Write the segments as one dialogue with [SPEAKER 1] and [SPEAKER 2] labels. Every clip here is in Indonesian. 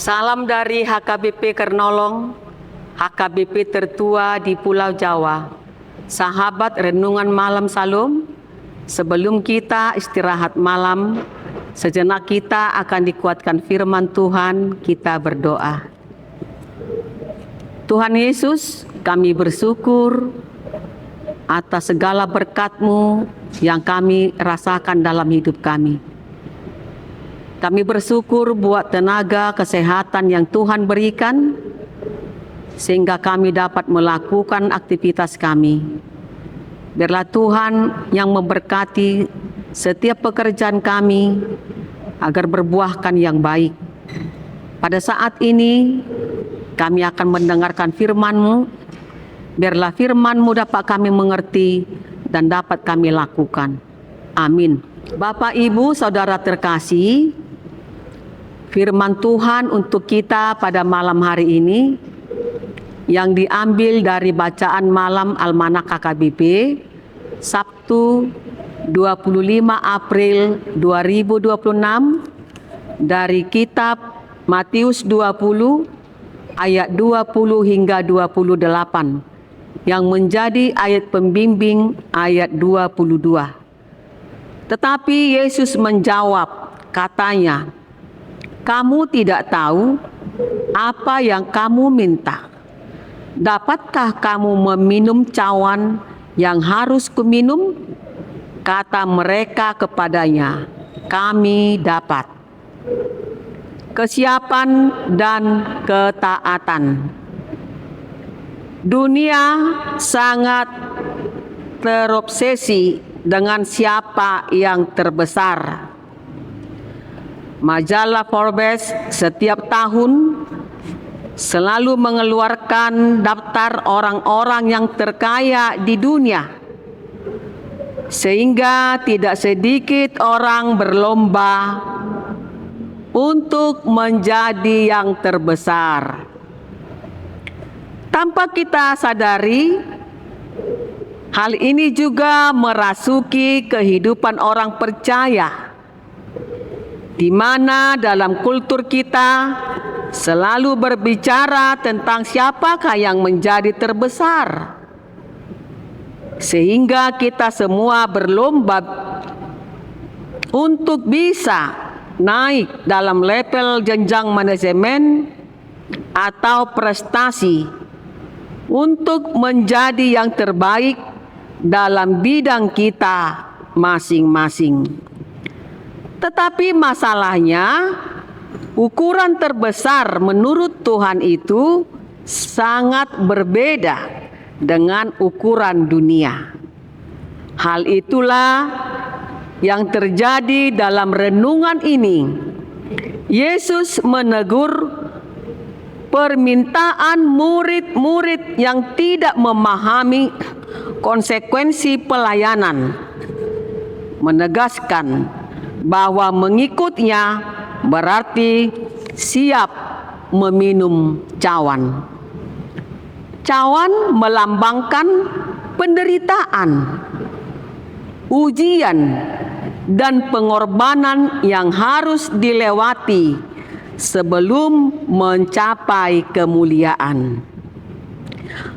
[SPEAKER 1] Salam dari HKBP Kernolong, HKBP tertua di Pulau Jawa. Sahabat Renungan Malam Salum, sebelum kita istirahat malam, sejenak kita akan dikuatkan firman Tuhan. Kita berdoa. Tuhan Yesus, kami bersyukur atas segala berkat-Mu yang kami rasakan dalam hidup kami. Kami bersyukur buat tenaga kesehatan yang Tuhan berikan, sehingga kami dapat melakukan aktivitas kami. Biarlah Tuhan yang memberkati setiap pekerjaan kami, agar berbuahkan yang baik. Pada saat ini, kami akan mendengarkan firman-Mu. Biarlah firman-Mu dapat kami mengerti dan dapat kami lakukan. Amin. Bapak, Ibu, Saudara terkasih, firman Tuhan untuk kita pada malam hari ini yang diambil dari bacaan malam Almanak KKBP Sabtu 25 April 2026 dari kitab Matius 20 ayat 20 hingga 28 yang menjadi ayat pembimbing ayat 22. Tetapi Yesus menjawab, katanya, "Kamu tidak tahu apa yang kamu minta. Dapatkah kamu meminum cawan yang harus kuminum?" Kata mereka kepadanya, "Kami dapat." Kesiapan dan ketaatan. Dunia sangat terobsesi dengan siapa yang terbesar. Majalah Forbes setiap tahun selalu mengeluarkan daftar orang-orang yang terkaya di dunia, sehingga tidak sedikit orang berlomba untuk menjadi yang terbesar. Tanpa kita sadari, hal ini juga merasuki kehidupan orang percaya, di mana dalam kultur kita selalu berbicara tentang siapakah yang menjadi terbesar, sehingga kita semua berlomba untuk bisa naik dalam level jenjang manajemen atau prestasi untuk menjadi yang terbaik dalam bidang kita masing-masing. Tetapi masalahnya, ukuran terbesar menurut Tuhan itu sangat berbeda dengan ukuran dunia. Hal itulah yang terjadi dalam renungan ini. Yesus menegur permintaan murid-murid yang tidak memahami konsekuensi pelayanan, menegaskan bahwa mengikutnya berarti siap meminum cawan. Cawan melambangkan penderitaan, ujian, dan pengorbanan yang harus dilewati sebelum mencapai kemuliaan.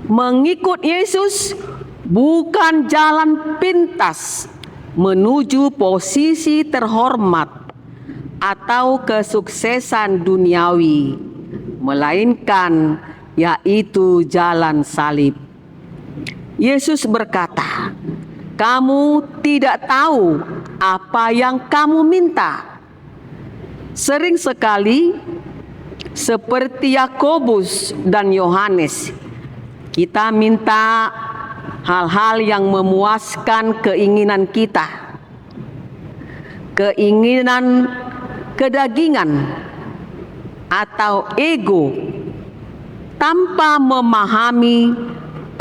[SPEAKER 1] Mengikut Yesus bukan jalan pintas menuju posisi terhormat atau kesuksesan duniawi, melainkan yaitu jalan salib. Yesus berkata, "Kamu tidak tahu apa yang kamu minta." Sering sekali, seperti Yakobus dan Yohanes, kita minta hal-hal yang memuaskan keinginan kita, keinginan kedagingan atau ego, tanpa memahami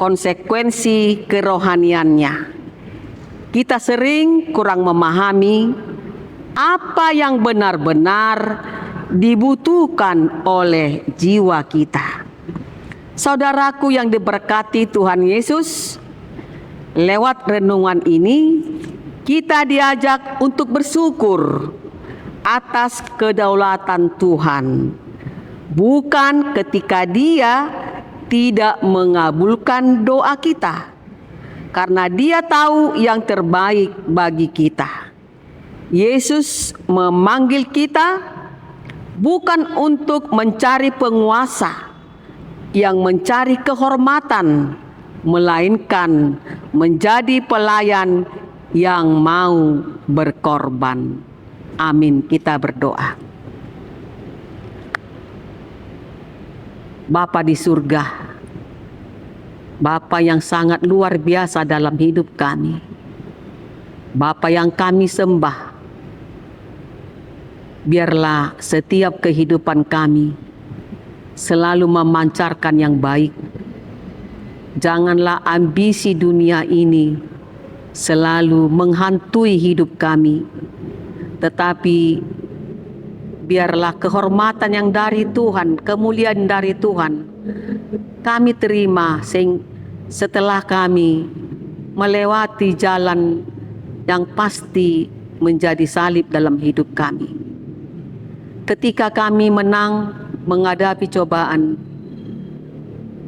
[SPEAKER 1] konsekuensi kerohaniannya. Kita sering kurang memahami apa yang benar-benar dibutuhkan oleh jiwa kita. Saudaraku yang diberkati Tuhan Yesus, lewat renungan ini kita diajak untuk bersyukur atas kedaulatan Tuhan, bukan ketika Dia tidak mengabulkan doa kita, karena Dia tahu yang terbaik bagi kita. Yesus memanggil kita bukan untuk mencari penguasa yang mencari kehormatan, melainkan menjadi pelayan yang mau berkorban. Amin. Kita berdoa. Bapa di surga, Bapa yang sangat luar biasa dalam hidup kami, Bapa yang kami sembah, biarlah setiap kehidupan kami selalu memancarkan yang baik. Janganlah ambisi dunia ini selalu menghantui hidup kami, tetapi biarlah kehormatan yang dari Tuhan, kemuliaan dari Tuhan kami terima setelah kami melewati jalan yang pasti menjadi salib dalam hidup kami. Ketika kami menang menghadapi cobaan,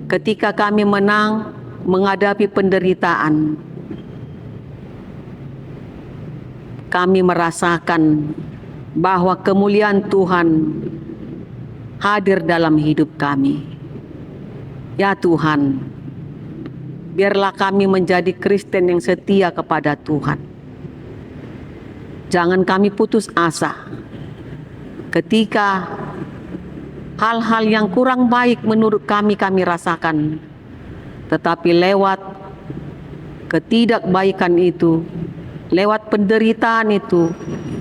[SPEAKER 1] ketika kami menang menghadapi penderitaan, kami merasakan bahwa kemuliaan Tuhan hadir dalam hidup kami. Ya Tuhan, biarlah kami menjadi Kristen yang setia kepada Tuhan. Jangan kami putus asa ketika hal-hal yang kurang baik menurut kami rasakan, tetapi lewat ketidakbaikan itu, lewat penderitaan itu,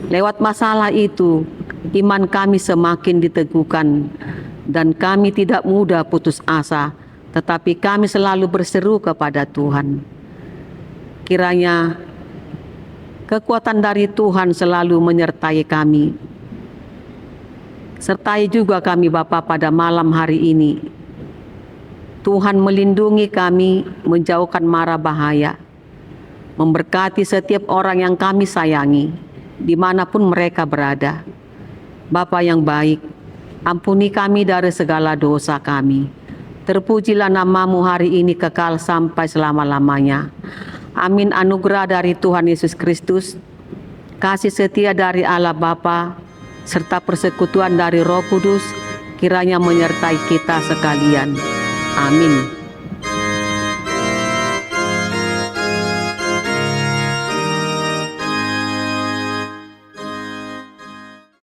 [SPEAKER 1] lewat masalah itu, iman kami semakin diteguhkan dan kami tidak mudah putus asa, tetapi kami selalu berseru kepada Tuhan. Kiranya kekuatan dari Tuhan selalu menyertai kami. Sertai juga kami Bapa pada malam hari ini. Tuhan melindungi kami, menjauhkan mara bahaya, memberkati setiap orang yang kami sayangi, dimanapun mereka berada. Bapa yang baik, ampuni kami dari segala dosa kami. Terpujilah nama-Mu hari ini kekal sampai selama-lamanya. Amin. Anugerah dari Tuhan Yesus Kristus, kasih setia dari Allah Bapa, serta persekutuan dari Roh Kudus kiranya menyertai kita sekalian. Amin.